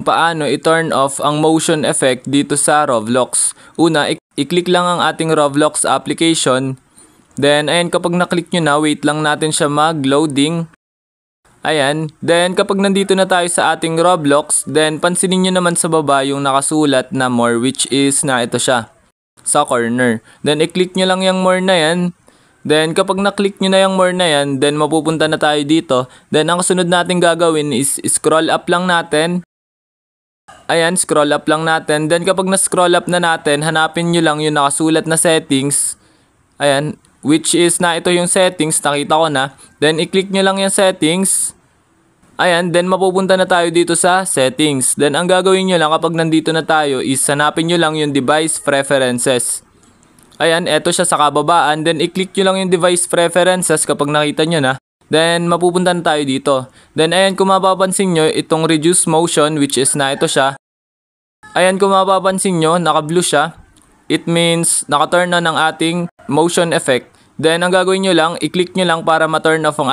paano i-turn off ang motion effect dito sa Roblox. Una, i-click lang ang ating Roblox application. Then, ayan, kapag na-click nyo na, wait lang natin siya mag-loading. Ayan. Then, kapag nandito na tayo sa ating Roblox, then pansinin nyo naman sa baba yung nakasulat na more, which is na ito siya, sa corner. Then, i-click nyo lang yung more na yan. Then, kapag na-click nyo na yung more na yan, then mapupunta na tayo dito. Then, ang sunod natin gagawin is scroll up lang natin. Ayan, scroll up lang natin. Then, kapag na-scroll up na natin, hanapin nyo lang yung nakasulat na settings. Ayan, which is na ito yung settings, nakita ko na. Then, i-click nyo lang yung settings. Ayan, then mapupunta na tayo dito sa settings. Then, ang gagawin nyo lang kapag nandito na tayo is hanapin nyo lang yung device preferences. Ayan, eto siya sa kababaan. Then, i-click nyo lang yung device preferences kapag nakita nyo na. Then, mapupunta na tayo dito. Then, ayan, kung mapapansin nyo, itong reduce motion, which is na ito siya. Ayan, kung mapapansin nyo, naka-blue siya. It means, naka-turn na ng ating motion effect. Then, ang gagawin nyo lang, i-click nyo lang para ma-turn off ang